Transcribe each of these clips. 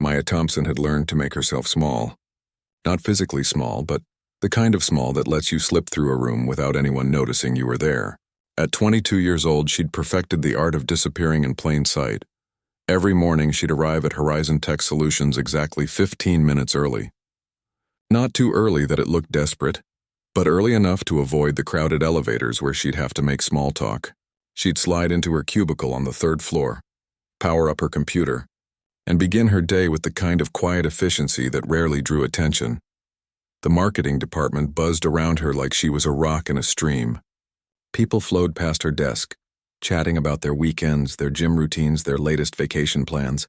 Maya Thompson had learned to make herself small. Not physically small, but the kind of small that lets you slip through a room without anyone noticing you were there. At 22 years old, she'd perfected the art of disappearing in plain sight. Every morning, she'd arrive at Horizon Tech Solutions exactly 15 minutes early. Not too early that it looked desperate, but early enough to avoid the crowded elevators where she'd have to make small talk. She'd slide into her cubicle on the 3rd floor, power up her computer, and begin her day with the kind of quiet efficiency that rarely drew attention. The marketing department buzzed around her like she was a rock in a stream. People flowed past her desk, chatting about their weekends, their gym routines, their latest vacation plans.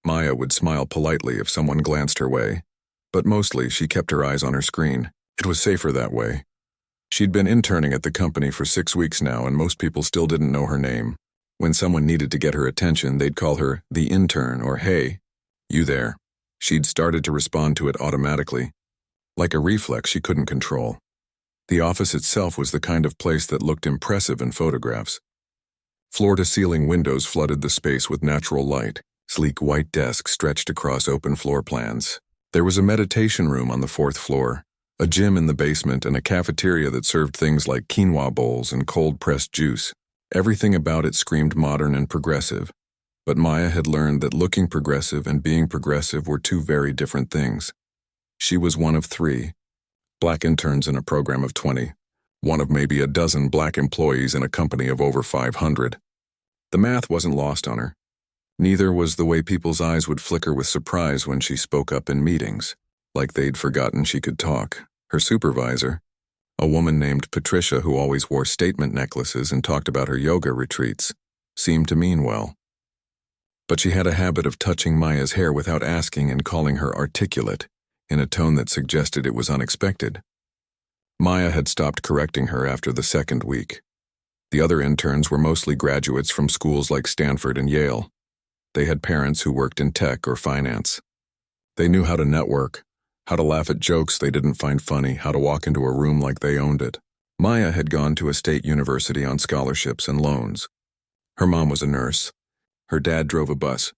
Maya would smile politely if someone glanced her way, but mostly she kept her eyes on her screen. It was safer that way. She'd been interning at the company for 6 weeks now, and most people still didn't know her name. When someone needed to get her attention, they'd call her the intern or, "Hey, you there?" She'd started to respond to it automatically, like a reflex she couldn't control. The office itself was the kind of place that looked impressive in photographs. Floor-to-ceiling windows flooded the space with natural light. Sleek white desks stretched across open floor plans. There was a meditation room on the 4th floor, a gym in the basement, and a cafeteria that served things like quinoa bowls and cold-pressed juice. Everything about it screamed modern and progressive, but Maya had learned that looking progressive and being progressive were two very different things. She was one of 3 black interns in a program of 20, one of maybe a dozen black employees in a company of over 500. The math wasn't lost on her. Neither was the way people's eyes would flicker with surprise when she spoke up in meetings, like they'd forgotten she could talk. Her supervisor, a woman named Patricia who always wore statement necklaces and talked about her yoga retreats, seemed to mean well. But she had a habit of touching Maya's hair without asking and calling her articulate, in a tone that suggested it was unexpected. Maya had stopped correcting her after the 2nd week. The other interns were mostly graduates from schools like Stanford and Yale. They had parents who worked in tech or finance. They knew how to network, how to laugh at jokes they didn't find funny, how to walk into a room like they owned it. Maya had gone to a state university on scholarships and loans. Her mom was a nurse. Her dad drove a bus.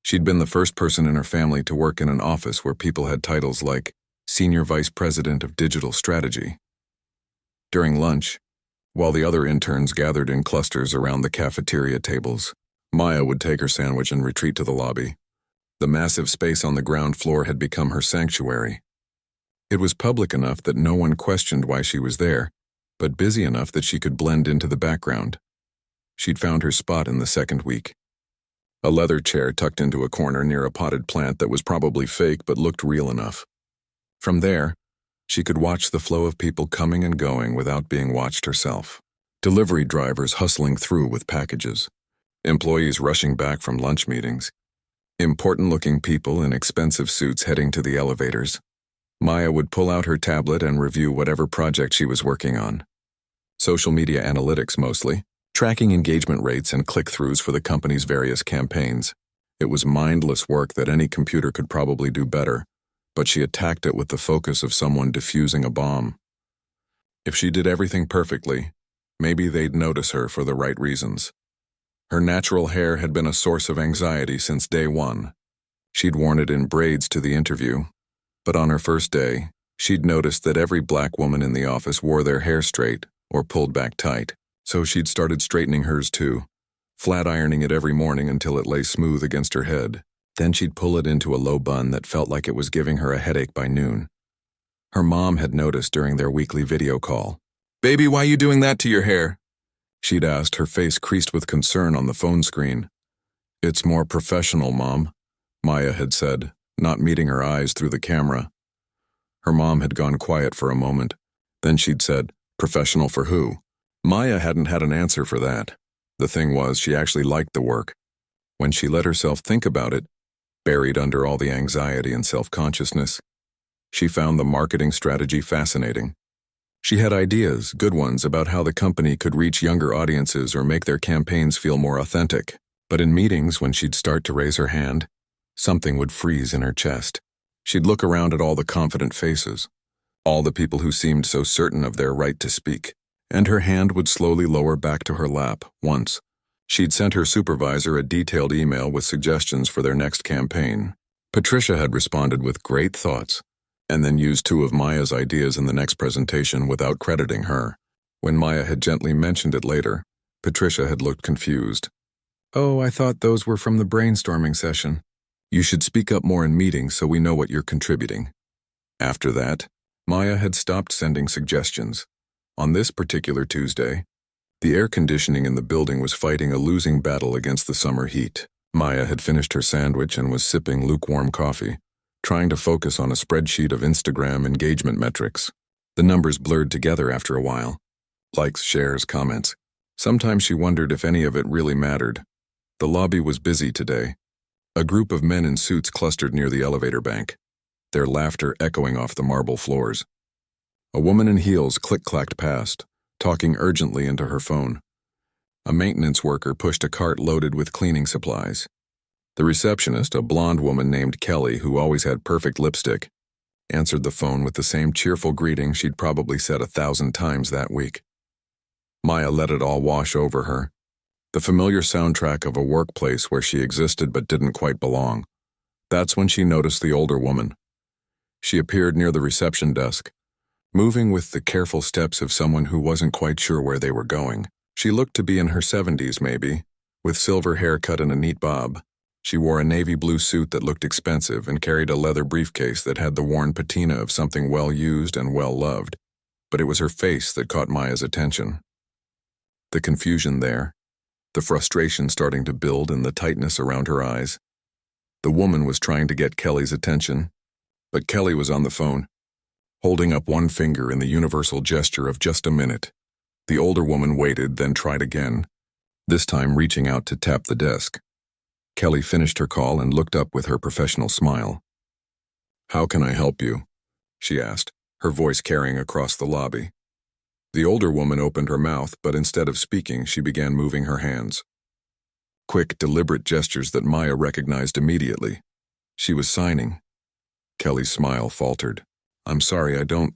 She'd been the first person in her family to work in an office where people had titles like Senior Vice President of Digital Strategy. During lunch, while the other interns gathered in clusters around the cafeteria tables, Maya would take her sandwich and retreat to the lobby. The massive space on the ground floor had become her sanctuary. It was public enough that no one questioned why she was there, but busy enough that she could blend into the background. She'd found her spot in the 2nd week. A leather chair tucked into a corner near a potted plant that was probably fake but looked real enough. From there, she could watch the flow of people coming and going without being watched herself. Delivery drivers hustling through with packages. Employees rushing back from lunch meetings. Important-looking people in expensive suits heading to the elevators. Maya would pull out her tablet and review whatever project she was working on. Social media analytics mostly, tracking engagement rates and click-throughs for the company's various campaigns. It was mindless work that any computer could probably do better, but she attacked it with the focus of someone defusing a bomb. If she did everything perfectly, maybe they'd notice her for the right reasons. Her natural hair had been a source of anxiety since day 1. She'd worn it in braids to the interview, but on her first day, she'd noticed that every black woman in the office wore their hair straight or pulled back tight, so she'd started straightening hers too, flat ironing it every morning until it lay smooth against her head. Then she'd pull it into a low bun that felt like it was giving her a headache by noon. Her mom had noticed during their weekly video call. "Baby, why you doing that to your hair?" She'd asked, her face creased with concern on the phone screen. "It's more professional, Mom," Maya had said, not meeting her eyes through the camera. Her mom had gone quiet for a moment. Then she'd said, "Professional for who?" Maya hadn't had an answer for that. The thing was, she actually liked the work. When she let herself think about it, buried under all the anxiety and self-consciousness, she found the marketing strategy fascinating. She had ideas, good ones, about how the company could reach younger audiences or make their campaigns feel more authentic. But in meetings, when she'd start to raise her hand, something would freeze in her chest. She'd look around at all the confident faces, all the people who seemed so certain of their right to speak, and her hand would slowly lower back to her lap. Once, she'd sent her supervisor a detailed email with suggestions for their next campaign. Patricia had responded with great thoughts, and then used two of Maya's ideas in the next presentation without crediting her. When Maya had gently mentioned it later, Patricia had looked confused. "Oh, I thought those were from the brainstorming session. You should speak up more in meetings so we know what you're contributing." After that, Maya had stopped sending suggestions. On this particular Tuesday, the air conditioning in the building was fighting a losing battle against the summer heat. Maya had finished her sandwich and was sipping lukewarm coffee, trying to focus on a spreadsheet of Instagram engagement metrics. The numbers blurred together after a while. Likes, shares, comments. Sometimes she wondered if any of it really mattered. The lobby was busy today. A group of men in suits clustered near the elevator bank, their laughter echoing off the marble floors. A woman in heels click-clacked past, talking urgently into her phone. A maintenance worker pushed a cart loaded with cleaning supplies. The receptionist, a blonde woman named Kelly who always had perfect lipstick, answered the phone with the same cheerful greeting she'd probably said 1,000 times that week. Maya let it all wash over her. The familiar soundtrack of a workplace where she existed but didn't quite belong. That's when she noticed the older woman. She appeared near the reception desk, moving with the careful steps of someone who wasn't quite sure where they were going. She looked to be in her 70s maybe, with silver hair cut in a neat bob. She wore a navy blue suit that looked expensive and carried a leather briefcase that had the worn patina of something well-used and well-loved. But it was her face that caught Maya's attention. The confusion there, the frustration starting to build in the tightness around her eyes. The woman was trying to get Kelly's attention, but Kelly was on the phone, holding up one finger in the universal gesture of just a minute. The older woman waited, then tried again, this time reaching out to tap the desk. Kelly finished her call and looked up with her professional smile. "How can I help you?" she asked, her voice carrying across the lobby. The older woman opened her mouth, but instead of speaking, she began moving her hands. Quick, deliberate gestures that Maya recognized immediately. She was signing. Kelly's smile faltered. "I'm sorry, I don't...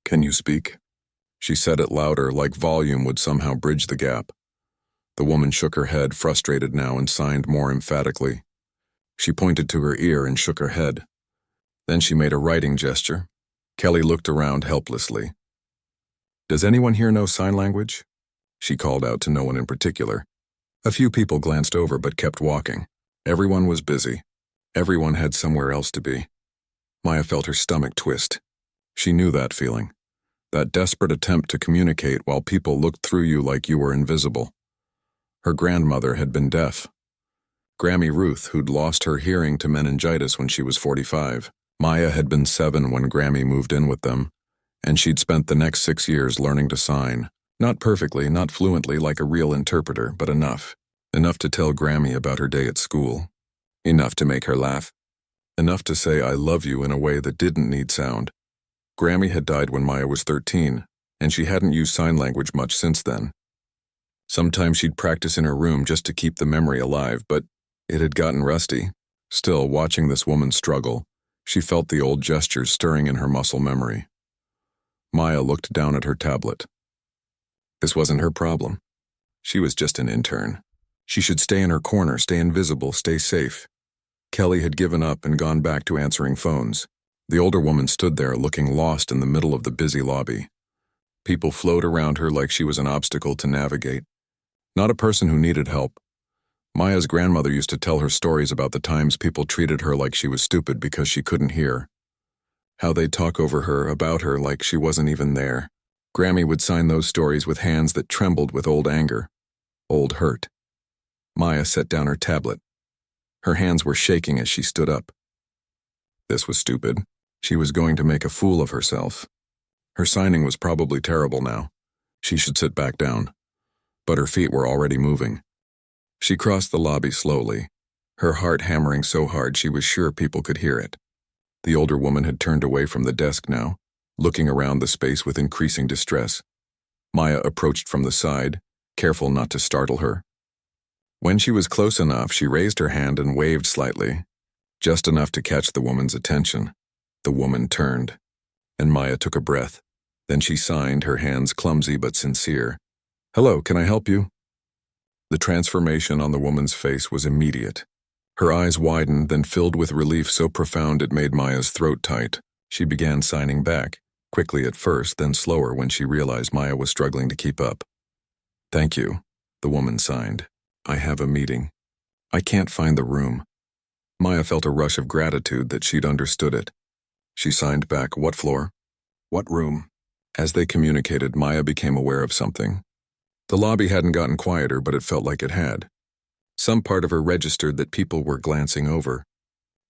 Can you speak?" She said it louder, like volume would somehow bridge the gap. The woman shook her head, frustrated now, and signed more emphatically. She pointed to her ear and shook her head. Then she made a writing gesture. Kelly looked around helplessly. "Does anyone here know sign language?" She called out to no one in particular. A few people glanced over but kept walking. Everyone was busy. Everyone had somewhere else to be. Maya felt her stomach twist. She knew that feeling. That desperate attempt to communicate while people looked through you like you were invisible. Her grandmother had been deaf. Grammy Ruth, who'd lost her hearing to meningitis when she was 45. Maya had been 7 when Grammy moved in with them, and she'd spent the next 6 years learning to sign. Not perfectly, not fluently like a real interpreter, but enough. Enough to tell Grammy about her day at school. Enough to make her laugh. Enough to say "I love you" in a way that didn't need sound. Grammy had died when Maya was 13, and she hadn't used sign language much since then. Sometimes she'd practice in her room just to keep the memory alive, but it had gotten rusty. Still, watching this woman struggle, she felt the old gestures stirring in her muscle memory. Maya looked down at her tablet. This wasn't her problem. She was just an intern. She should stay in her corner, stay invisible, stay safe. Kelly had given up and gone back to answering phones. The older woman stood there looking lost in the middle of the busy lobby. People flowed around her like she was an obstacle to navigate. Not a person who needed help. Maya's grandmother used to tell her stories about the times people treated her like she was stupid because she couldn't hear. How they'd talk over her, about her, like she wasn't even there. Grammy would sign those stories with hands that trembled with old anger, old hurt. Maya set down her tablet. Her hands were shaking as she stood up. This was stupid. She was going to make a fool of herself. Her signing was probably terrible now. She should sit back down. But her feet were already moving. She crossed the lobby slowly, her heart hammering so hard she was sure people could hear it. The older woman had turned away from the desk now, looking around the space with increasing distress. Maya approached from the side, careful not to startle her. When she was close enough, she raised her hand and waved slightly, just enough to catch the woman's attention. The woman turned, and Maya took a breath. Then she signed, her hands clumsy but sincere. "Hello, can I help you?" The transformation on the woman's face was immediate. Her eyes widened, then filled with relief so profound it made Maya's throat tight. She began signing back, quickly at first, then slower when she realized Maya was struggling to keep up. "Thank you," the woman signed. "I have a meeting. I can't find the room." Maya felt a rush of gratitude that she'd understood it. She signed back, "What floor? What room?" As they communicated, Maya became aware of something. The lobby hadn't gotten quieter, but it felt like it had. Some part of her registered that people were glancing over,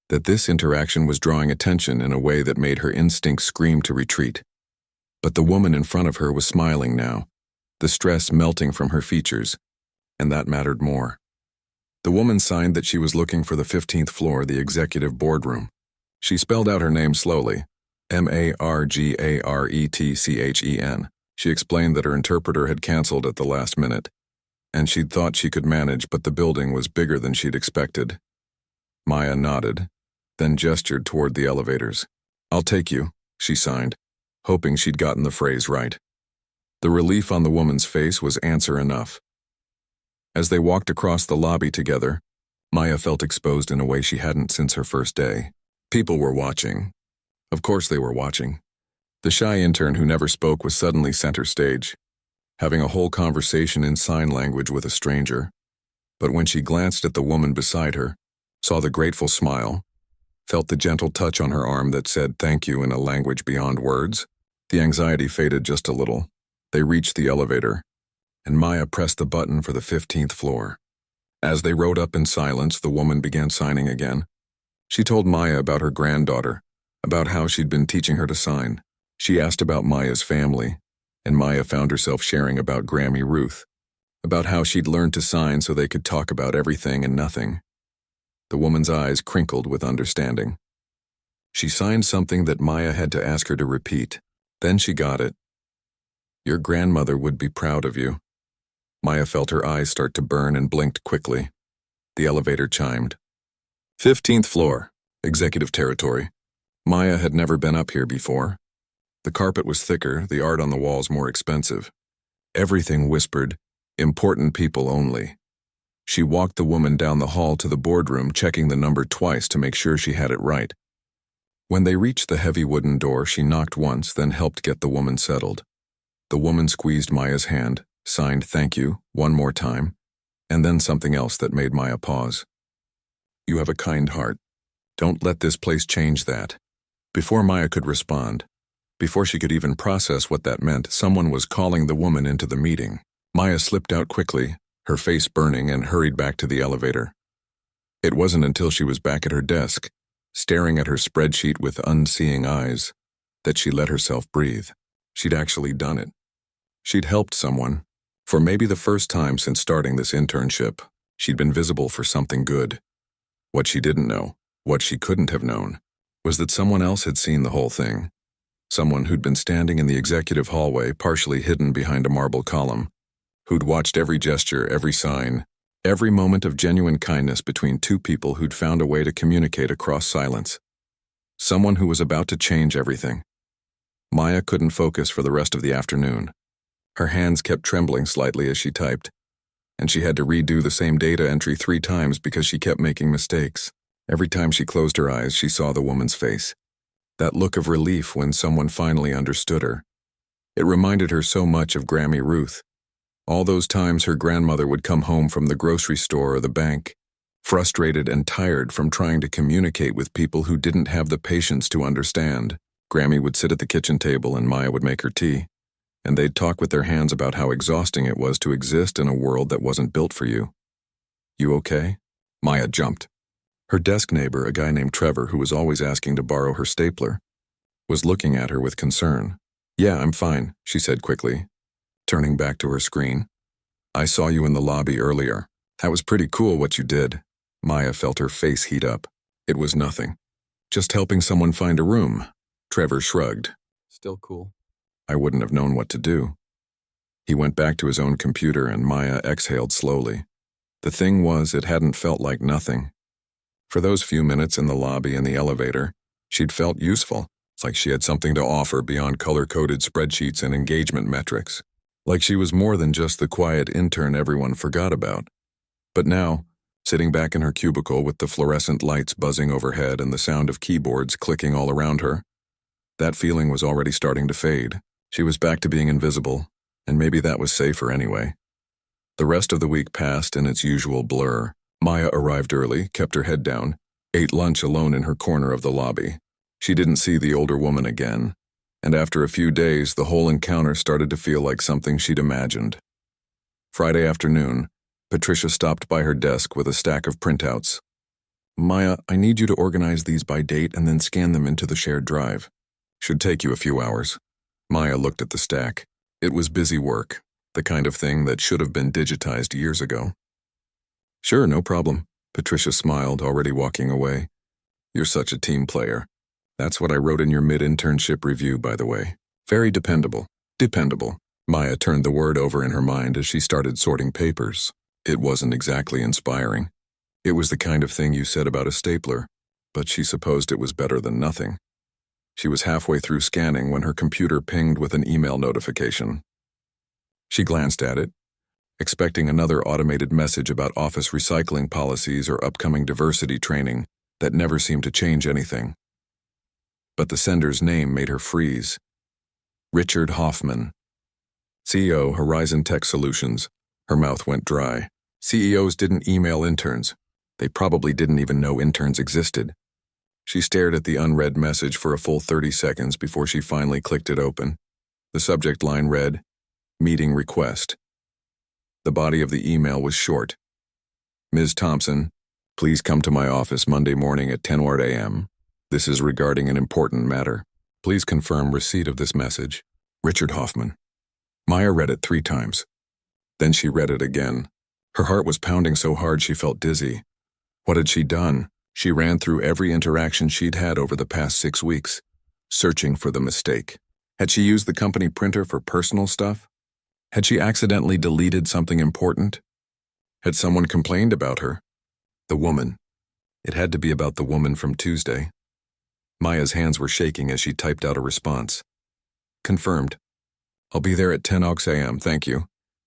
that this interaction was drawing attention in a way that made her instincts scream to retreat. But the woman in front of her was smiling now, the stress melting from her features, and that mattered more. The woman signed that she was looking for the 15th floor, the executive boardroom. She spelled out her name slowly, Margaretchen. She explained that her interpreter had canceled at the last minute, and she'd thought she could manage, but the building was bigger than she'd expected. Maya nodded, then gestured toward the elevators. "I'll take you," she signed, hoping she'd gotten the phrase right. The relief on the woman's face was answer enough. As they walked across the lobby together, Maya felt exposed in a way she hadn't since her first day. People were watching. Of course they were watching. The shy intern who never spoke was suddenly center stage, having a whole conversation in sign language with a stranger. But when she glanced at the woman beside her, saw the grateful smile, felt the gentle touch on her arm that said thank you in a language beyond words, the anxiety faded just a little. They reached the elevator, and Maya pressed the button for the 15th floor. As they rode up in silence, the woman began signing again. She told Maya about her granddaughter, about how she'd been teaching her to sign. She asked about Maya's family, and Maya found herself sharing about Grammy Ruth, about how she'd learned to sign so they could talk about everything and nothing. The woman's eyes crinkled with understanding. She signed something that Maya had to ask her to repeat. Then she got it. "Your grandmother would be proud of you." Maya felt her eyes start to burn and blinked quickly. The elevator chimed. 15th floor, executive territory. Maya had never been up here before. The carpet was thicker, the art on the walls more expensive. Everything whispered, "Important people only." She walked the woman down the hall to the boardroom, checking the number twice to make sure she had it right. When they reached the heavy wooden door, she knocked once, then helped get the woman settled. The woman squeezed Maya's hand, signed thank you one more time, and then something else that made Maya pause. "You have a kind heart. Don't let this place change that." Before Maya could respond, before she could even process what that meant, someone was calling the woman into the meeting. Maya slipped out quickly, her face burning, and hurried back to the elevator. It wasn't until she was back at her desk, staring at her spreadsheet with unseeing eyes, that she let herself breathe. She'd actually done it. She'd helped someone. For maybe the first time since starting this internship, she'd been visible for something good. What she didn't know, what she couldn't have known, was that someone else had seen the whole thing. Someone who'd been standing in the executive hallway, partially hidden behind a marble column, who'd watched every gesture, every sign, every moment of genuine kindness between two people who'd found a way to communicate across silence. Someone who was about to change everything. Maya couldn't focus for the rest of the afternoon. Her hands kept trembling slightly as she typed, and she had to redo the same data entry 3 times because she kept making mistakes. Every time she closed her eyes, she saw the woman's face. That look of relief when someone finally understood her. It reminded her so much of Grammy Ruth. All those times her grandmother would come home from the grocery store or the bank, frustrated and tired from trying to communicate with people who didn't have the patience to understand. Grammy would sit at the kitchen table and Maya would make her tea, and they'd talk with their hands about how exhausting it was to exist in a world that wasn't built for you. "You okay?" Maya jumped. Her desk neighbor, a guy named Trevor who was always asking to borrow her stapler, was looking at her with concern. "Yeah, I'm fine," she said quickly, turning back to her screen. "I saw you in the lobby earlier. That was pretty cool what you did." Maya felt her face heat up. "It was nothing. Just helping someone find a room." Trevor shrugged. "Still cool." "I wouldn't have known what to do." He went back to his own computer and Maya exhaled slowly. The thing was, it hadn't felt like nothing. For those few minutes in the lobby and the elevator, she'd felt useful. It's like she had something to offer beyond color-coded spreadsheets and engagement metrics. Like she was more than just the quiet intern everyone forgot about. But now, Sitting back in her cubicle with the fluorescent lights buzzing overhead and the sound of keyboards clicking all around her, that feeling was already starting to fade. She was back to being invisible, and maybe that was safer anyway. The rest of the week passed in its usual blur. Maya arrived early, kept her head down, ate lunch alone in her corner of the lobby. She didn't see the older woman again, and after a few days, the whole encounter started to feel like something she'd imagined. Friday afternoon, Patricia stopped by her desk with a stack of printouts. "Maya, I need you to organize these by date and then scan them into the shared drive. Should take you a few hours." Maya looked at the stack. It was busy work, the kind of thing that should have been digitized years ago. "Sure, no problem." Patricia smiled, already walking away. "You're such a team player. That's what I wrote in your mid-internship review, by the way. Very dependable." Dependable. Maya turned the word over in her mind as she started sorting papers. It wasn't exactly inspiring. It was the kind of thing you said about a stapler, but she supposed it was better than nothing. She was halfway through scanning when her computer pinged with an email notification. She glanced at it, expecting another automated message about office recycling policies or upcoming diversity training that never seemed to change anything. But the sender's name made her freeze. Richard Hoffman, CEO, Horizon Tech Solutions. Her mouth went dry. CEOs didn't email interns. They probably didn't even know interns existed. She stared at the unread message for a full 30 seconds before she finally clicked it open. The subject line read, "Meeting request." The body of the email was short. "Ms. Thompson, please come to my office Monday morning at 10 a.m. This is regarding an important matter. Please confirm receipt of this message. Richard Hoffman." Maya read it 3 times. Then she read it again. Her heart was pounding so hard she felt dizzy. What had she done? She ran through every interaction she'd had over the past 6 weeks, searching for the mistake. Had she used the company printer for personal stuff? Had she accidentally deleted something important? Had someone complained about her? The woman. It had to be about the woman from Tuesday. Maya's hands were shaking as she typed out a response. "Confirmed. I'll be there at 10 a.m., thank you."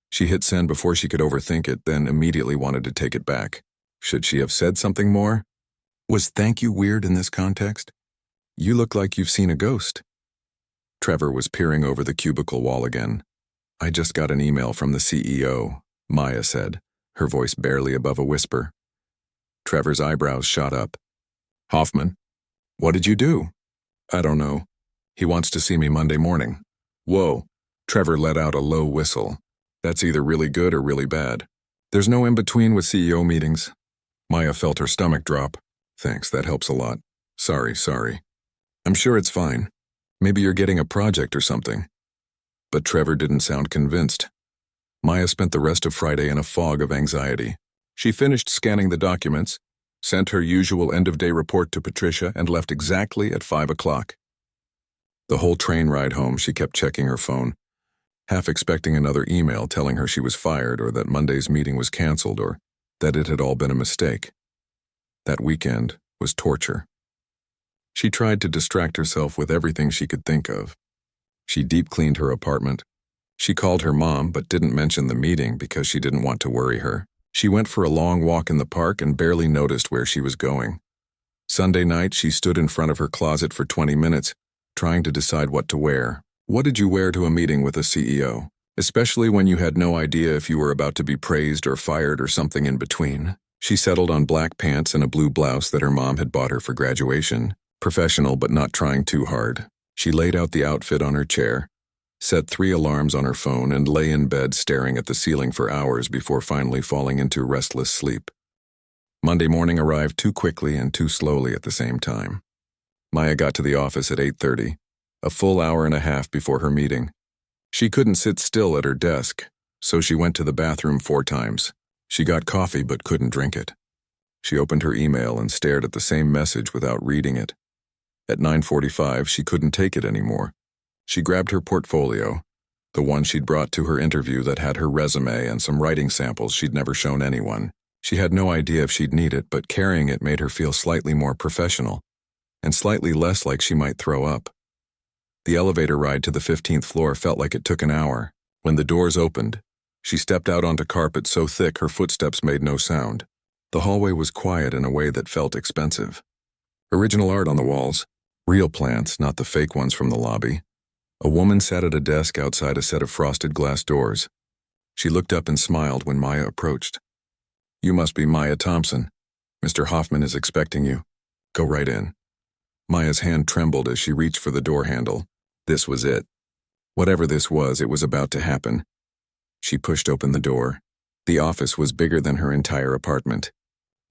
She hit send before she could overthink it, then immediately wanted to take it back. Should she have said something more? Was "thank you" weird in this context? "You look like you've seen a ghost." Trevor was peering over the cubicle wall again. "I just got an email from the CEO, Maya said, her voice barely above a whisper. Trevor's eyebrows shot up. "Hoffman, what did you do?" "I don't know. He wants to see me Monday morning." "Whoa." Trevor let out a low whistle. "That's either really good or really bad. There's no in-between with CEO meetings." Maya felt her stomach drop. "Thanks, that helps a lot. Sorry. I'm sure it's fine. Maybe you're getting a project or something." But Trevor didn't sound convinced. Maya spent the rest of Friday in a fog of anxiety. She finished scanning the documents, sent her usual end-of-day report to Patricia, and left exactly at 5 o'clock. The whole train ride home, she kept checking her phone, half expecting another email telling her she was fired or that Monday's meeting was canceled or that it had all been a mistake. That weekend was torture. She tried to distract herself with everything she could think of. She deep-cleaned her apartment. She called her mom but didn't mention the meeting because she didn't want to worry her. She went for a long walk in the park and barely noticed where she was going. Sunday night, she stood in front of her closet for 20 minutes, trying to decide what to wear. What did you wear to a meeting with a CEO? Especially when you had no idea if you were about to be praised or fired or something in between. She settled on black pants and a blue blouse that her mom had bought her for graduation. Professional but not trying too hard. She laid out the outfit on her chair, set 3 alarms on her phone, and lay in bed staring at the ceiling for hours before finally falling into restless sleep. Monday morning arrived too quickly and too slowly at the same time. Maya got to the office at 8:30, a full hour and a half before her meeting. She couldn't sit still at her desk, so she went to the bathroom 4 times. She got coffee but couldn't drink it. She opened her email and stared at the same message without reading it. At 9:45, she couldn't take it anymore. She grabbed her portfolio, the one she'd brought to her interview that had her resume and some writing samples she'd never shown anyone. She had no idea if she'd need it, but carrying it made her feel slightly more professional, and slightly less like she might throw up. The elevator ride to the 15th floor felt like it took an hour. When the doors opened, she stepped out onto carpet so thick her footsteps made no sound. The hallway was quiet in a way that felt expensive. Original art on the walls, real plants, not the fake ones from the lobby. A woman sat at a desk outside a set of frosted glass doors. She looked up and smiled when Maya approached. "You must be Maya Thompson. Mr. Hoffman is expecting you. Go right in." Maya's hand trembled as she reached for the door handle. This was it. Whatever this was, it was about to happen. She pushed open the door. The office was bigger than her entire apartment.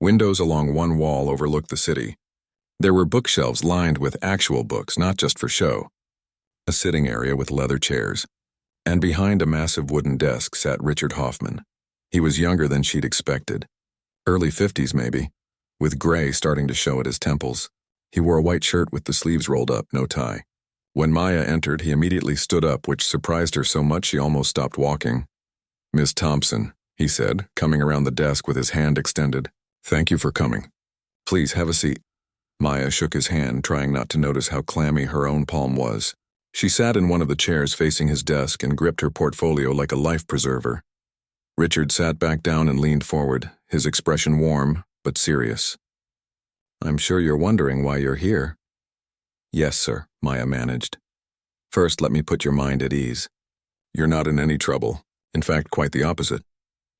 Windows along one wall overlooked the city. There were bookshelves lined with actual books, not just for show. A sitting area with leather chairs. And behind a massive wooden desk sat Richard Hoffman. He was younger than she'd expected. Early 50s maybe, with gray starting to show at his temples. He wore a white shirt with the sleeves rolled up, no tie. When Maya entered, he immediately stood up, which surprised her so much she almost stopped walking. "Miss Thompson," he said, coming around the desk with his hand extended. "Thank you for coming. Please have a seat." Maya shook his hand, trying not to notice how clammy her own palm was. She sat in one of the chairs facing his desk and gripped her portfolio like a life preserver. Richard sat back down and leaned forward, his expression warm, but serious. "I'm sure you're wondering why you're here." "Yes, sir," Maya managed. "First, let me put your mind at ease. You're not in any trouble. In fact, quite the opposite."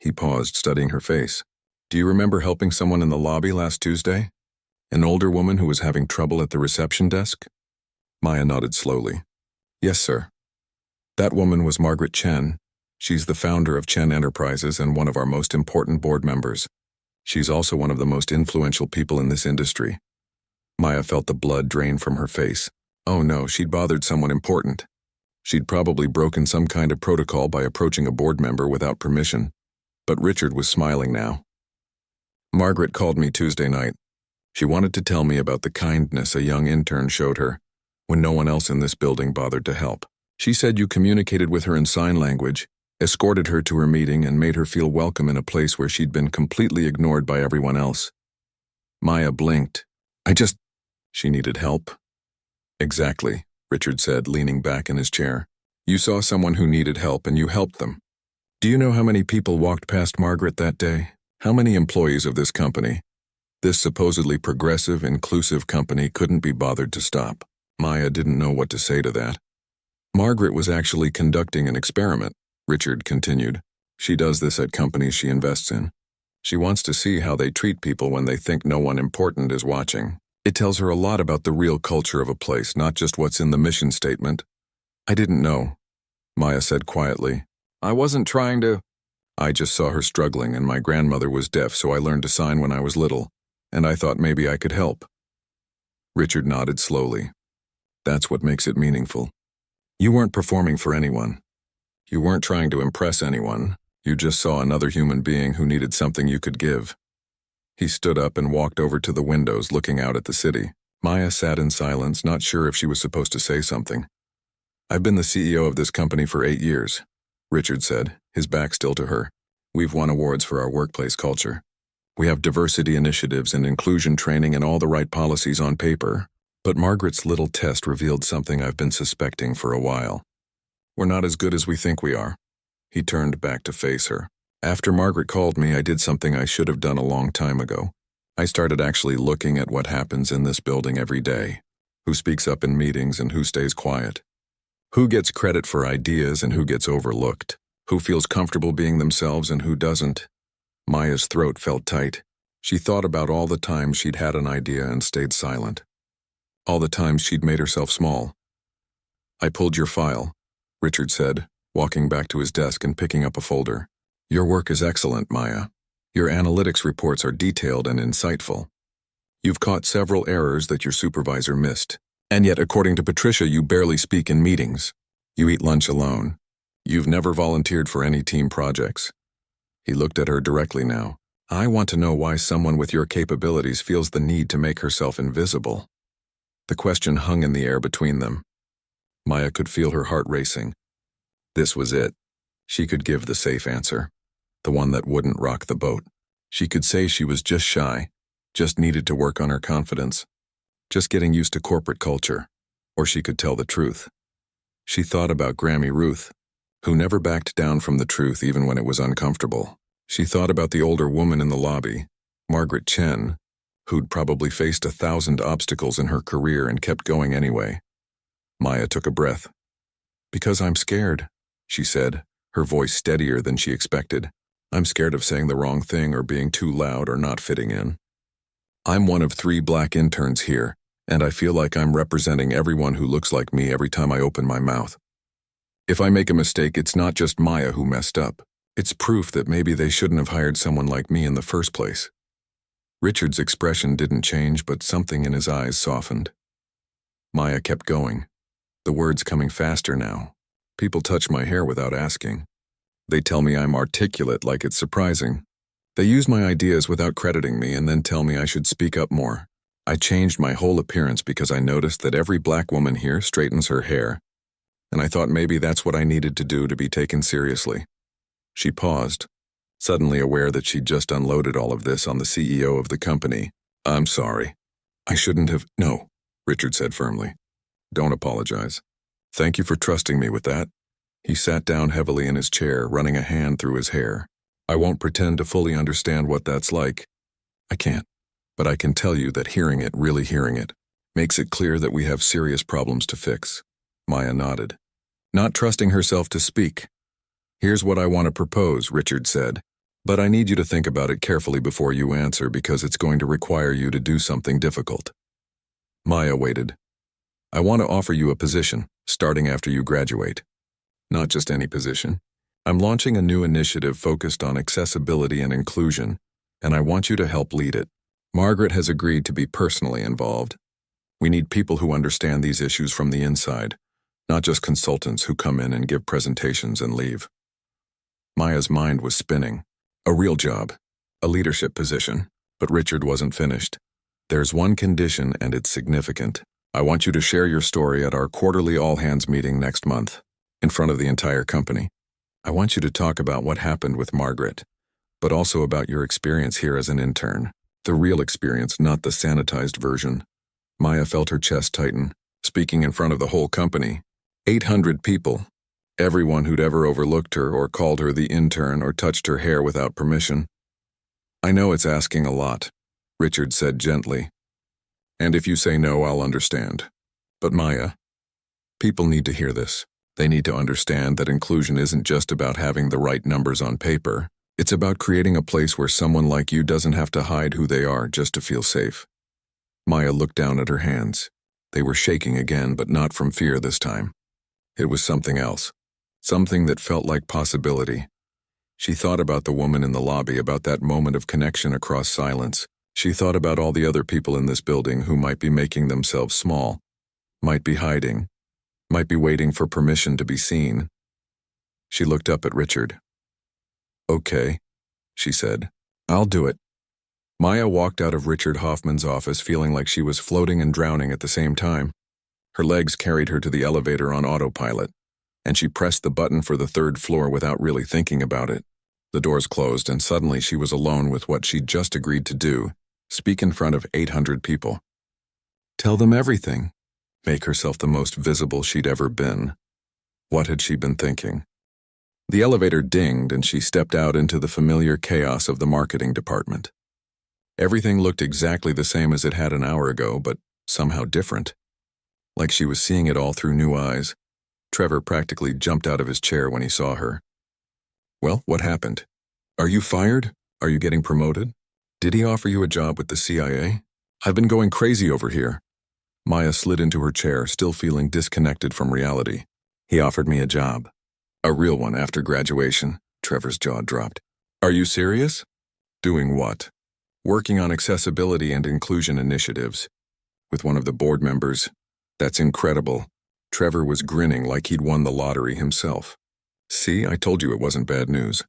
He paused, studying her face. "Do you remember helping someone in the lobby last Tuesday? An older woman who was having trouble at the reception desk?" Maya nodded slowly. "Yes, sir. That woman was Margaret Chen. She's the founder of Chen Enterprises and one of our most important board members. She's also one of the most influential people in this industry." Maya felt the blood drain from her face. Oh no, she'd bothered someone important. She'd probably broken some kind of protocol by approaching a board member without permission. But Richard was smiling now. "Margaret called me Tuesday night. She wanted to tell me about the kindness a young intern showed her when no one else in this building bothered to help. She said you communicated with her in sign language, escorted her to her meeting, and made her feel welcome in a place where she'd been completely ignored by everyone else." Maya blinked. She needed help?" "Exactly," Richard said, leaning back in his chair. "You saw someone who needed help and you helped them. Do you know how many people walked past Margaret that day? How many employees of this company? This supposedly progressive, inclusive company couldn't be bothered to stop." Maya didn't know what to say to that. "Margaret was actually conducting an experiment," Richard continued. "She does this at companies she invests in. She wants to see how they treat people when they think no one important is watching. It tells her a lot about the real culture of a place, not just what's in the mission statement." "I didn't know," Maya said quietly. "I wasn't trying to—" "I just saw her struggling, and my grandmother was deaf, so I learned to sign when I was little, and I thought maybe I could help." Richard nodded slowly. "That's what makes it meaningful. You weren't performing for anyone. You weren't trying to impress anyone. You just saw another human being who needed something you could give." He stood up and walked over to the windows, looking out at the city. Maya sat in silence, not sure if she was supposed to say something. "I've been the CEO of this company for 8 years," Richard said, his back still to her. "We've won awards for our workplace culture. We have diversity initiatives and inclusion training and all the right policies on paper. But Margaret's little test revealed something I've been suspecting for a while. We're not as good as we think we are." He turned back to face her. "After Margaret called me, I did something I should have done a long time ago. I started actually looking at what happens in this building every day. Who speaks up in meetings and who stays quiet. Who gets credit for ideas and who gets overlooked. Who feels comfortable being themselves and who doesn't." Maya's throat felt tight. She thought about all the times she'd had an idea and stayed silent. All the times she'd made herself small. "I pulled your file," Richard said, walking back to his desk and picking up a folder. "Your work is excellent, Maya. Your analytics reports are detailed and insightful. You've caught several errors that your supervisor missed. And yet, according to Patricia, you barely speak in meetings. You eat lunch alone. You've never volunteered for any team projects." He looked at her directly now. "I want to know why someone with your capabilities feels the need to make herself invisible." The question hung in the air between them. Maya could feel her heart racing. This was it. She could give the safe answer, the one that wouldn't rock the boat. She could say she was just shy, just needed to work on her confidence, just getting used to corporate culture, or she could tell the truth. She thought about Grammy Ruth, who never backed down from the truth even when it was uncomfortable. She thought about the older woman in the lobby, Margaret Chen, who'd probably faced 1,000 obstacles in her career and kept going anyway. Maya took a breath. "Because I'm scared," she said, her voice steadier than she expected. "I'm scared of saying the wrong thing or being too loud or not fitting in. I'm one of 3 black interns here, and I feel like I'm representing everyone who looks like me every time I open my mouth. If I make a mistake, it's not just Maya who messed up. It's proof that maybe they shouldn't have hired someone like me in the first place." Richard's expression didn't change, but something in his eyes softened. Maya kept going, the words coming faster now. "People touch my hair without asking. They tell me I'm articulate like it's surprising. They use my ideas without crediting me and then tell me I should speak up more. I changed my whole appearance because I noticed that every black woman here straightens her hair, and I thought maybe that's what I needed to do to be taken seriously." She paused, suddenly aware that she'd just unloaded all of this on the CEO of the company. "I'm sorry. I shouldn't have—" "No," Richard said firmly. "Don't apologize. Thank you for trusting me with that." He sat down heavily in his chair, running a hand through his hair. "I won't pretend to fully understand what that's like. I can't. But I can tell you that really hearing it, makes it clear that we have serious problems to fix." Maya nodded, not trusting herself to speak. "Here's what I want to propose," Richard said. "But I need you to think about it carefully before you answer because it's going to require you to do something difficult." Maya waited. "I want to offer you a position, starting after you graduate. Not just any position. I'm launching a new initiative focused on accessibility and inclusion, and I want you to help lead it. Margaret has agreed to be personally involved. We need people who understand these issues from the inside, not just consultants who come in and give presentations and leave." Maya's mind was spinning. A real job, a leadership position, but Richard wasn't finished. "There's one condition, and it's significant. I want you to share your story at our quarterly all-hands meeting next month, in front of the entire company. I want you to talk about what happened with Margaret, but also about your experience here as an intern. The real experience, not the sanitized version." Maya felt her chest tighten, speaking in front of the whole company. 800 people. Everyone who'd ever overlooked her or called her the intern or touched her hair without permission. "I know it's asking a lot," Richard said gently. "And if you say no, I'll understand. But Maya, people need to hear this. They need to understand that inclusion isn't just about having the right numbers on paper. It's about creating a place where someone like you doesn't have to hide who they are just to feel safe." Maya looked down at her hands. They were shaking again, but not from fear this time. It was something else. Something that felt like possibility. She thought about the woman in the lobby, about that moment of connection across silence. She thought about all the other people in this building who might be making themselves small, might be hiding, might be waiting for permission to be seen. She looked up at Richard. "Okay," she said. "I'll do it." Maya walked out of Richard Hoffman's office feeling like she was floating and drowning at the same time. Her legs carried her to the elevator on autopilot, and she pressed the button for the 3rd floor without really thinking about it. The doors closed, and suddenly she was alone with what she'd just agreed to do, speak in front of 800 people. Tell them everything. Make herself the most visible she'd ever been. What had she been thinking? The elevator dinged, and she stepped out into the familiar chaos of the marketing department. Everything looked exactly the same as it had an hour ago, but somehow different. Like she was seeing it all through new eyes. Trevor practically jumped out of his chair when he saw her. "Well, what happened? Are you fired? Are you getting promoted? Did he offer you a job with the CIA? I've been going crazy over here." Maya slid into her chair, still feeling disconnected from reality. "He offered me a job. A real one after graduation." Trevor's jaw dropped. "Are you serious? Doing what?" "Working on accessibility and inclusion initiatives. With one of the board members. That's incredible." Trevor was grinning like he'd won the lottery himself. "See, I told you it wasn't bad news.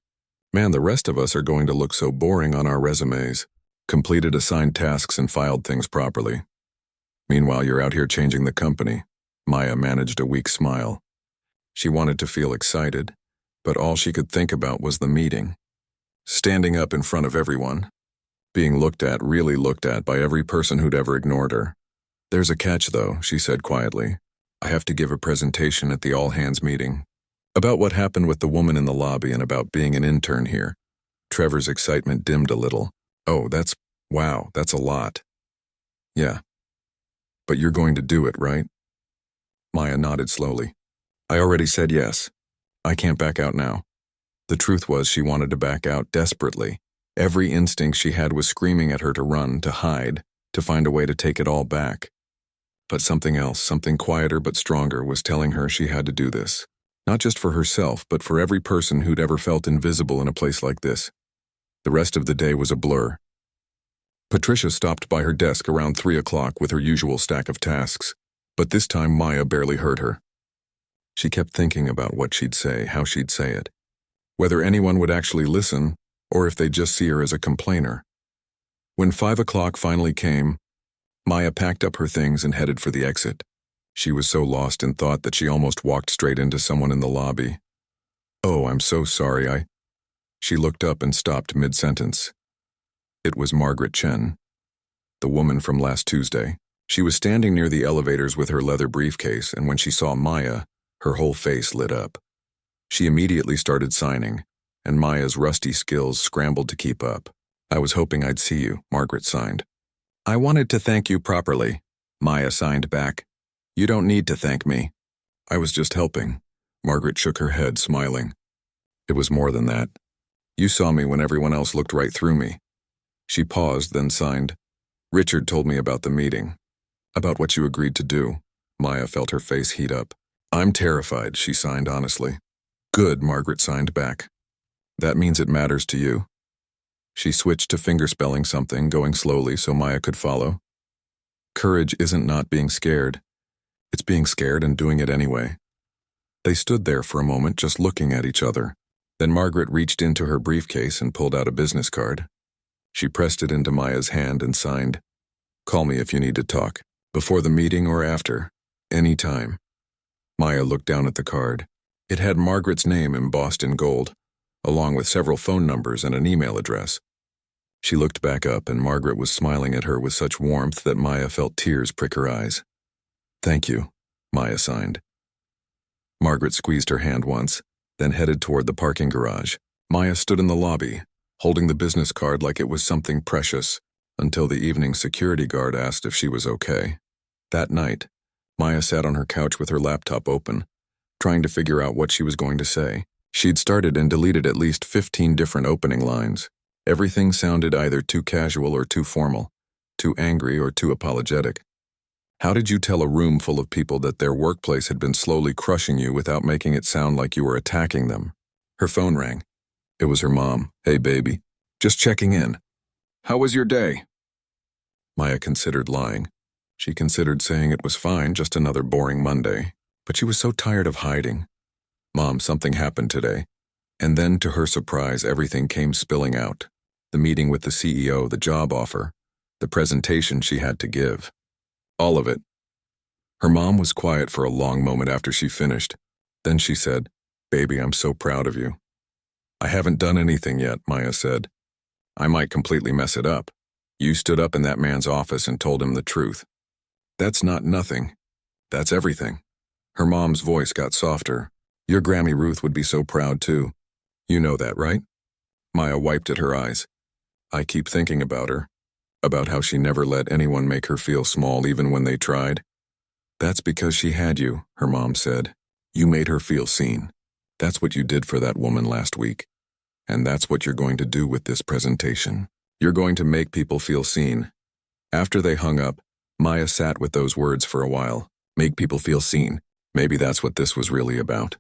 Man, the rest of us are going to look so boring on our resumes. Completed assigned tasks and filed things properly. Meanwhile, you're out here changing the company." Maya managed a weak smile. She wanted to feel excited, but all she could think about was the meeting. Standing up in front of everyone. Being really looked at by every person who'd ever ignored her. "There's a catch, though," she said quietly. "I have to give a presentation at the all-hands meeting. About what happened with the woman in the lobby and about being an intern here." Trevor's excitement dimmed a little. "Oh, that's Wow, that's a lot. Yeah, but you're going to do it, right? Maya nodded slowly. I already said yes. I can't back out now. The truth was she wanted to back out desperately. Every instinct she had was screaming at her to run, to hide, to find a way to take it all back. But something else, something quieter but stronger, was telling her she had to do this. Not just for herself, but for every person who'd ever felt invisible in a place like this. The rest of the day was a blur. Patricia stopped by her desk around 3 o'clock with her usual stack of tasks, but this time Maya barely heard her. She kept thinking about what she'd say, how she'd say it, whether anyone would actually listen or if they'd just see her as a complainer. When 5 o'clock finally came, Maya packed up her things and headed for the exit. She was so lost in thought that she almost walked straight into someone in the lobby. Oh, I'm so sorry, She looked up and stopped mid-sentence. It was Margaret Chen, the woman from last Tuesday. She was standing near the elevators with her leather briefcase, and when she saw Maya, her whole face lit up. She immediately started signing, and Maya's rusty skills scrambled to keep up. I was hoping I'd see you, Margaret signed. I wanted to thank you properly, Maya signed back. You don't need to thank me. I was just helping. Margaret shook her head, smiling. It was more than that. You saw me when everyone else looked right through me. She paused, then signed. Richard told me about the meeting. About what you agreed to do. Maya felt her face heat up. I'm terrified, she signed honestly. Good, Margaret signed back. That means it matters to you. She switched to fingerspelling something, going slowly so Maya could follow. Courage isn't not being scared. It's being scared and doing it anyway. They stood there for a moment, just looking at each other. Then Margaret reached into her briefcase and pulled out a business card. She pressed it into Maya's hand and signed, Call me if you need to talk, before the meeting or after, any time. Maya looked down at the card. It had Margaret's name embossed in gold, along with several phone numbers and an email address. She looked back up, and Margaret was smiling at her with such warmth that Maya felt tears prick her eyes. Thank you, Maya signed. Margaret squeezed her hand once, then headed toward the parking garage. Maya stood in the lobby, holding the business card like it was something precious, until the evening security guard asked if she was okay. That night, Maya sat on her couch with her laptop open, trying to figure out what she was going to say. She'd started and deleted at least 15 different opening lines. Everything sounded either too casual or too formal, too angry or too apologetic. How did you tell a room full of people that their workplace had been slowly crushing you without making it sound like you were attacking them? Her phone rang. It was her mom. Hey, baby. Just checking in. How was your day? Maya considered lying. She considered saying it was fine, just another boring Monday. But she was so tired of hiding. Mom, something happened today. And then, to her surprise, everything came spilling out. The meeting with the CEO, the job offer, the presentation she had to give. All of it. Her mom was quiet for a long moment after she finished. Then she said, Baby, I'm so proud of you. I haven't done anything yet, Maya said. I might completely mess it up. You stood up in that man's office and told him the truth. That's not nothing. That's everything. Her mom's voice got softer. Your Grammy Ruth would be so proud too. You know that, right? Maya wiped at her eyes. I keep thinking about her. About how she never let anyone make her feel small even when they tried. That's because she had you, her mom said. You made her feel seen. That's what you did for that woman last week. And that's what you're going to do with this presentation. You're going to make people feel seen. After they hung up, Maya sat with those words for a while. Make people feel seen. Maybe that's what this was really about.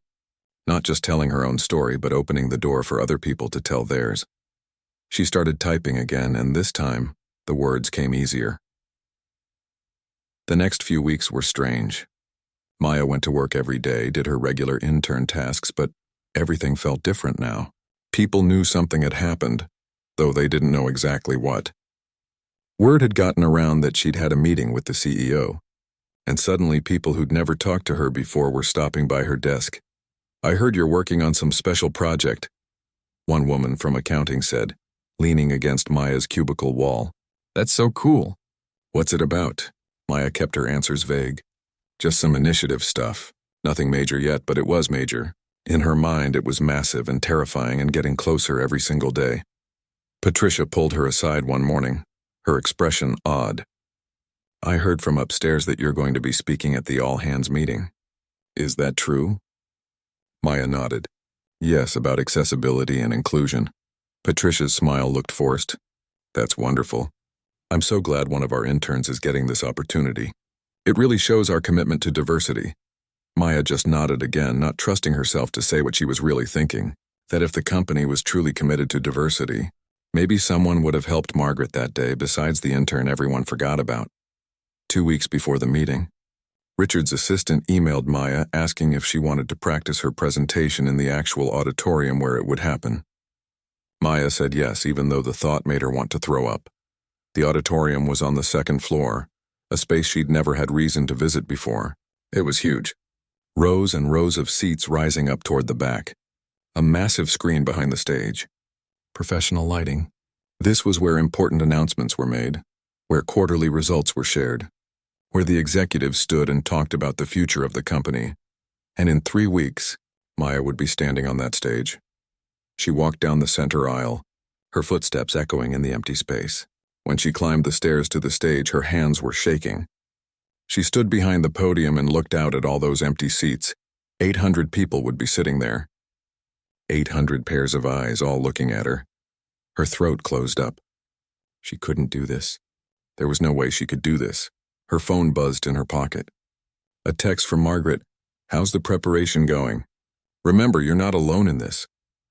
Not just telling her own story, but opening the door for other people to tell theirs. She started typing again, and this time, the words came easier. The next few weeks were strange. Maya went to work every day, did her regular intern tasks, but everything felt different now. People knew something had happened, though they didn't know exactly what. Word had gotten around that she'd had a meeting with the CEO, and suddenly people who'd never talked to her before were stopping by her desk. I heard you're working on some special project, one woman from accounting said, leaning against Maya's cubicle wall. That's so cool. What's it about? Maya kept her answers vague. Just some initiative stuff. Nothing major yet, but it was major. In her mind, it was massive and terrifying and getting closer every single day. Patricia pulled her aside one morning. her expression odd. "I heard from upstairs that you're going to be speaking at the all-hands meeting. Is that true?" Maya nodded. "Yes, about accessibility and inclusion." Patricia's smile looked forced. "That's wonderful. I'm so glad one of our interns is getting this opportunity. It really shows our commitment to diversity." Maya just nodded again, not trusting herself to say what she was really thinking, that if the company was truly committed to diversity, maybe someone would have helped Margaret that day besides the intern everyone forgot about. 2 weeks before the meeting, Richard's assistant emailed Maya asking if she wanted to practice her presentation in the actual auditorium where it would happen. Maya said yes, even though the thought made her want to throw up. The auditorium was on the second floor, a space she'd never had reason to visit before. It was huge. Rows and rows of seats rising up toward the back. A massive screen behind the stage. Professional lighting. This was where important announcements were made, where quarterly results were shared, where the executives stood and talked about the future of the company. And in 3 weeks, Maya would be standing on that stage. She walked down the center aisle, her footsteps echoing in the empty space. When she climbed the stairs to the stage, her hands were shaking. She stood behind the podium and looked out at all those empty seats. 800 people would be sitting there. 800 pairs of eyes all looking at her. Her throat closed up. She couldn't do this. There was no way she could do this. Her phone buzzed in her pocket. A text from Margaret. "How's the preparation going? Remember, you're not alone in this."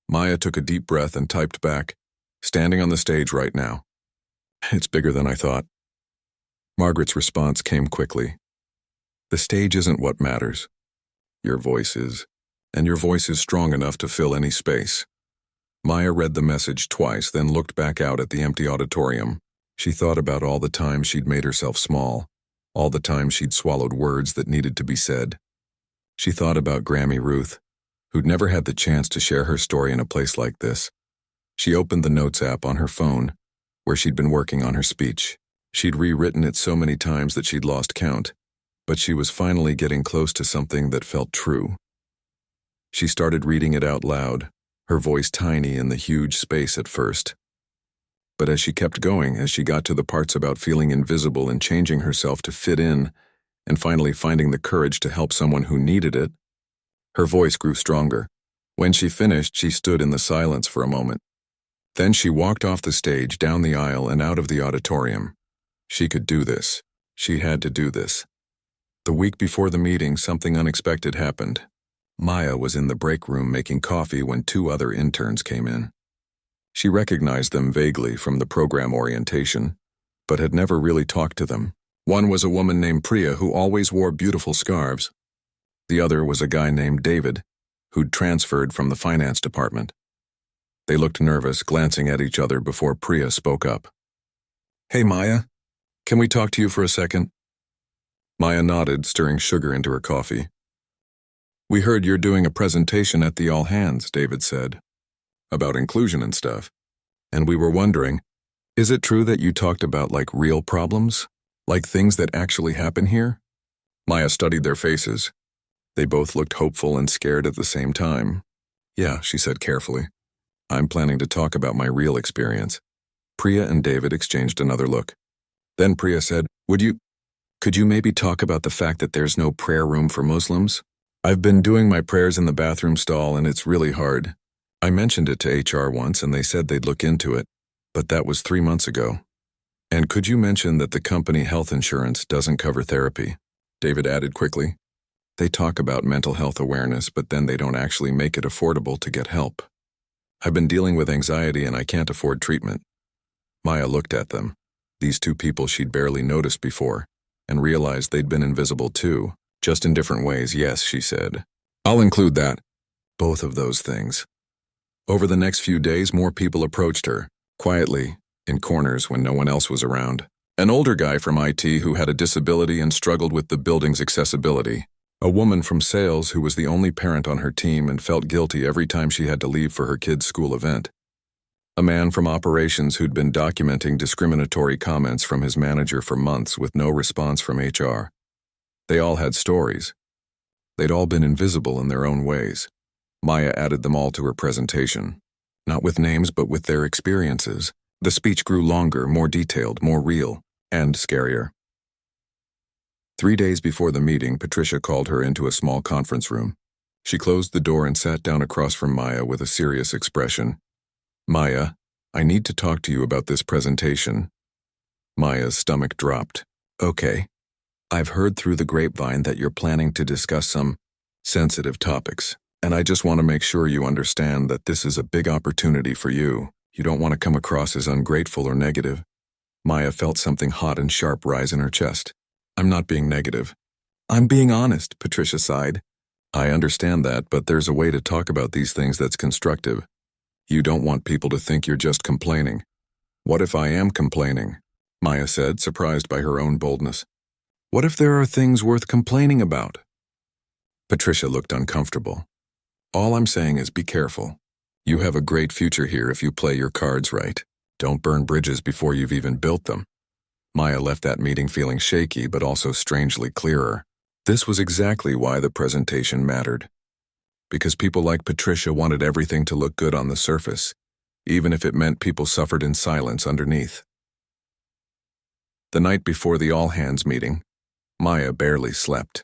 Maya took a deep breath and typed back, "Standing on the stage right now. It's bigger than I thought." Margaret's response came quickly. "The stage isn't what matters. Your voice is, and your voice is strong enough to fill any space." Maya read the message twice, then looked back out at the empty auditorium. She thought about all the times she'd made herself small, all the times she'd swallowed words that needed to be said. She thought about Grammy Ruth, who'd never had the chance to share her story in a place like this. She opened the Notes app on her phone, where she'd been working on her speech. She'd rewritten it so many times that she'd lost count, but she was finally getting close to something that felt true. She started reading it out loud, her voice tiny in the huge space at first. But as she kept going, as she got to the parts about feeling invisible and changing herself to fit in, and finally finding the courage to help someone who needed it, her voice grew stronger. When she finished, she stood in the silence for a moment. Then she walked off the stage, down the aisle, and out of the auditorium. She could do this. She had to do this. The week before the meeting, something unexpected happened. Maya was in the break room making coffee when 2 other interns came in. She recognized them vaguely from the program orientation, but had never really talked to them. One was a woman named Priya who always wore beautiful scarves. The other was a guy named David, who'd transferred from the finance department. They looked nervous, glancing at each other before Priya spoke up. "Hey, Maya, can we talk to you for a second?" Maya nodded, stirring sugar into her coffee. "We heard you're doing a presentation at the All Hands," David said, "about inclusion and stuff. And we were wondering, is it true that you talked about like real problems? Like things that actually happen here?" Maya studied their faces. They both looked hopeful and scared at the same time. "Yeah," she said carefully. "I'm planning to talk about my real experience." Priya and David exchanged another look. Then Priya said, Could you maybe talk about the fact that there's no prayer room for Muslims? I've been doing my prayers in the bathroom stall and it's really hard. I mentioned it to HR once and they said they'd look into it, but that was 3 months ago. And could you mention that the company health insurance doesn't cover therapy?" David added quickly. "They talk about mental health awareness, but then they don't actually make it affordable to get help. I've been dealing with anxiety and I can't afford treatment." Maya looked at them, these 2 people she'd barely noticed before, and realized they'd been invisible too, just in different ways. "Yes," she said. "I'll include that. Both of those things." Over the next few days, more people approached her, quietly, in corners when no one else was around. An older guy from IT who had a disability and struggled with the building's accessibility. A woman from sales who was the only parent on her team and felt guilty every time she had to leave for her kid's school event. A man from operations who'd been documenting discriminatory comments from his manager for months with no response from HR. They all had stories. They'd all been invisible in their own ways. Maya added them all to her presentation, not with names but with their experiences. The speech grew longer, more detailed, more real, and scarier. 3 days before the meeting, Patricia called her into a small conference room. She closed the door and sat down across from Maya with a serious expression. "Maya, I need to talk to you about this presentation." Maya's stomach dropped. "Okay. I've heard through the grapevine that you're planning to discuss some sensitive topics, and I just want to make sure you understand that this is a big opportunity for you. You don't want to come across as ungrateful or negative." Maya felt something hot and sharp rise in her chest. "I'm not being negative. I'm being honest," Patricia sighed. "I understand that, but there's a way to talk about these things that's constructive. You don't want people to think you're just complaining." "What if I am complaining?" Maya said, surprised by her own boldness. "What if there are things worth complaining about?" Patricia looked uncomfortable. "All I'm saying is be careful. You have a great future here if you play your cards right. Don't burn bridges before you've even built them." Maya left that meeting feeling shaky but also strangely clearer. This was exactly why the presentation mattered. Because people like Patricia wanted everything to look good on the surface, even if it meant people suffered in silence underneath. The night before the all-hands meeting, Maya barely slept.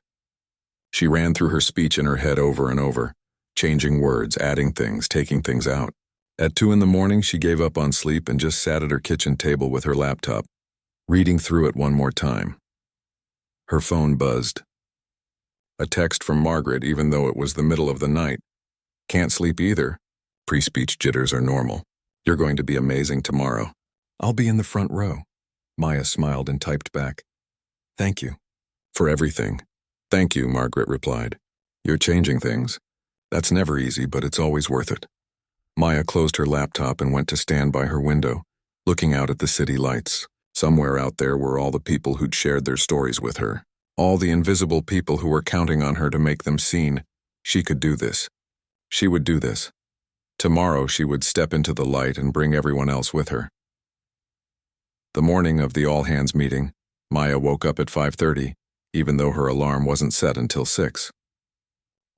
She ran through her speech in her head over and over, changing words, adding things, taking things out. At 2 in the morning, she gave up on sleep and just sat at her kitchen table with her laptop, reading through it one more time. Her phone buzzed. A text from Margaret, even though it was the middle of the night. "Can't sleep either. Pre-speech jitters are normal. You're going to be amazing tomorrow. I'll be in the front row." Maya smiled and typed back, "Thank you for everything." "Thank you," Margaret replied. "You're changing things. That's never easy, but it's always worth it." Maya closed her laptop and went to stand by her window, looking out at the city lights. Somewhere out there were all the people who'd shared their stories with her. All the invisible people who were counting on her to make them seen. She could do this. She would do this. Tomorrow she would step into the light and bring everyone else with her. The morning of the all-hands meeting, Maya woke up at 5:30, even though her alarm wasn't set until 6.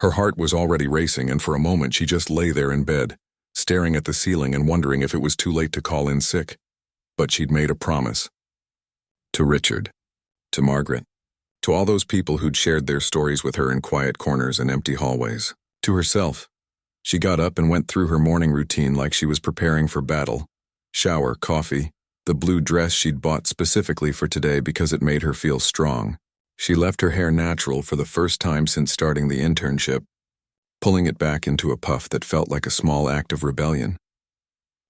Her heart was already racing, and for a moment she just lay there in bed, staring at the ceiling and wondering if it was too late to call in sick. But she'd made a promise. To Richard. To Margaret. To all those people who'd shared their stories with her in quiet corners and empty hallways. To herself. She got up and went through her morning routine like she was preparing for battle. Shower, coffee, the blue dress she'd bought specifically for today because it made her feel strong. She left her hair natural for the first time since starting the internship, pulling it back into a puff that felt like a small act of rebellion.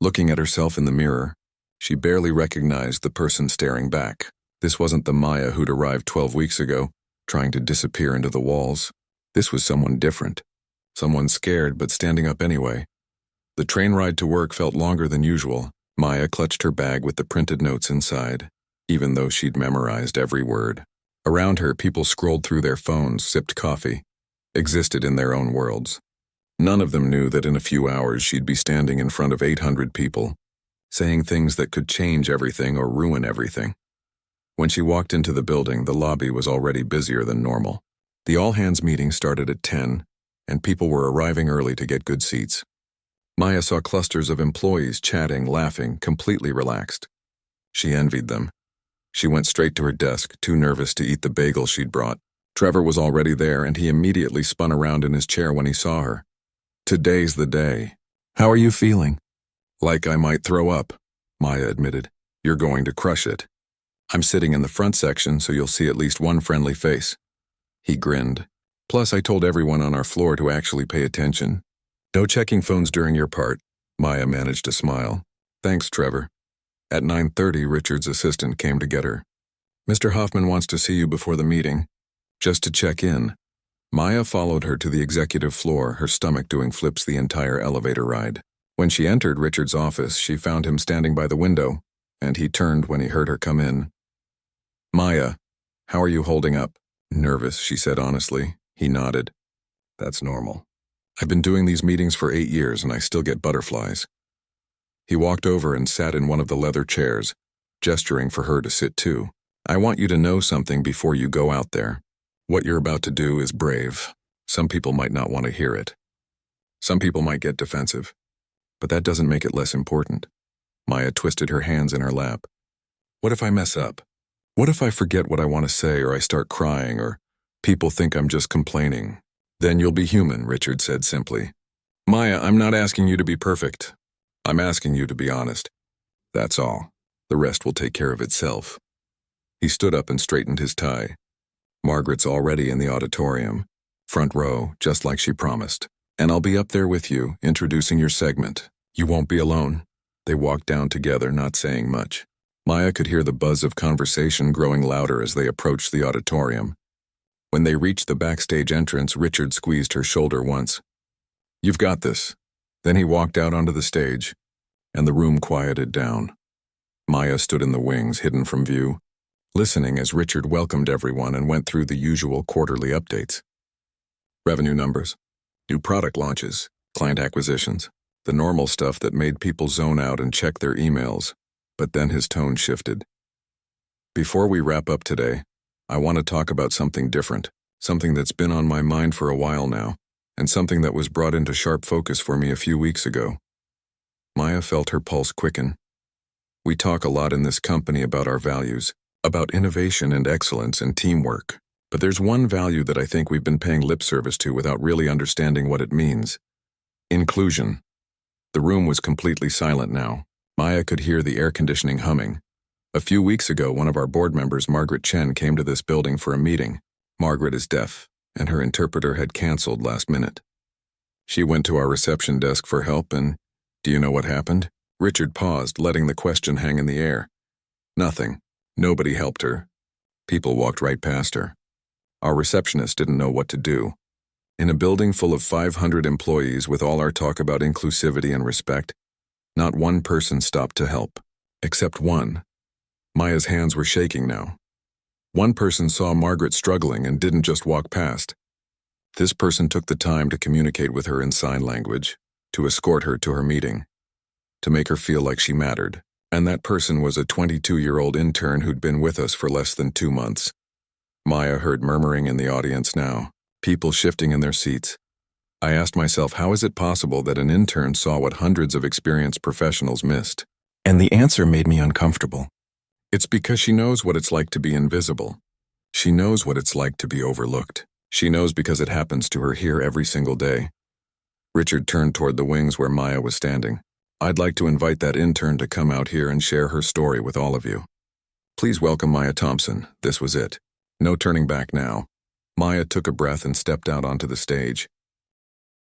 Looking at herself in the mirror, she barely recognized the person staring back. This wasn't the Maya who'd arrived 12 weeks ago, trying to disappear into the walls. This was someone different. Someone scared but standing up anyway. The train ride to work felt longer than usual. Maya clutched her bag with the printed notes inside, even though she'd memorized every word. Around her, people scrolled through their phones, sipped coffee, existed in their own worlds. None of them knew that in a few hours she'd be standing in front of 800 people, saying things that could change everything or ruin everything. When she walked into the building, the lobby was already busier than normal. The all-hands meeting started at 10, and people were arriving early to get good seats. Maya saw clusters of employees chatting, laughing, completely relaxed. She envied them. She went straight to her desk, too nervous to eat the bagel she'd brought. Trevor was already there, and he immediately spun around in his chair when he saw her. "Today's the day. How are you feeling?" "Like I might throw up," Maya admitted. "You're going to crush it. I'm sitting in the front section, so you'll see at least one friendly face." He grinned. "Plus, I told everyone on our floor to actually pay attention. No checking phones during your part." Maya managed to smile. "Thanks, Trevor." At 9:30, Richard's assistant came to get her. "Mr. Hoffman wants to see you before the meeting, just to check in." Maya followed her to the executive floor, her stomach doing flips the entire elevator ride. When she entered Richard's office, she found him standing by the window, and he turned when he heard her come in. "Maya, how are you holding up?" "Nervous," she said honestly. He nodded. "That's normal. I've been doing these meetings for 8 years and I still get butterflies." He walked over and sat in one of the leather chairs, gesturing for her to sit too. "I want you to know something before you go out there. What you're about to do is brave. Some people might not want to hear it. Some people might get defensive. But that doesn't make it less important." Maya twisted her hands in her lap. What if I mess up? What if I forget what I want to say, or I start crying, or people think I'm just complaining? Then you'll be human, Richard said simply. Maya, I'm not asking you to be perfect. I'm asking you to be honest. That's all. The rest will take care of itself. He stood up and straightened his tie. Margaret's already in the auditorium. Front row, just like she promised. And I'll be up there with you, introducing your segment. You won't be alone. They walked down together, not saying much. Maya could hear the buzz of conversation growing louder as they approached the auditorium. When they reached the backstage entrance, Richard squeezed her shoulder once. You've got this. Then he walked out onto the stage, and the room quieted down. Maya stood in the wings, hidden from view, listening as Richard welcomed everyone and went through the usual quarterly updates. Revenue numbers, new product launches, client acquisitions, the normal stuff that made people zone out and check their emails, but then his tone shifted. Before we wrap up today, I want to talk about something different, something that's been on my mind for a while now, and something that was brought into sharp focus for me a few weeks ago. Maya felt her pulse quicken. We talk a lot in this company about our values, about innovation and excellence and teamwork, but there's one value that I think we've been paying lip service to without really understanding what it means. Inclusion. The room was completely silent now. Maya could hear the air conditioning humming. A few weeks ago, one of our board members, Margaret Chen, came to this building for a meeting. Margaret is deaf, and her interpreter had canceled last minute. She went to our reception desk for help, and do you know what happened? Richard paused, letting the question hang in the air. Nothing. Nobody helped her. People walked right past her. Our receptionist didn't know what to do. In a building full of 500 employees with all our talk about inclusivity and respect, not one person stopped to help. Except one. Maya's hands were shaking now. One person saw Margaret struggling and didn't just walk past. This person took the time to communicate with her in sign language, to escort her to her meeting, to make her feel like she mattered. And that person was a 22-year-old intern who'd been with us for less than 2 months. Maya heard murmuring in the audience now, people shifting in their seats. I asked myself, how is it possible that an intern saw what hundreds of experienced professionals missed? And the answer made me uncomfortable. It's because she knows what it's like to be invisible. She knows what it's like to be overlooked. She knows because it happens to her here every single day. Richard turned toward the wings where Maya was standing. I'd like to invite that intern to come out here and share her story with all of you. Please welcome Maya Thompson. This was it. No turning back now. Maya took a breath and stepped out onto the stage.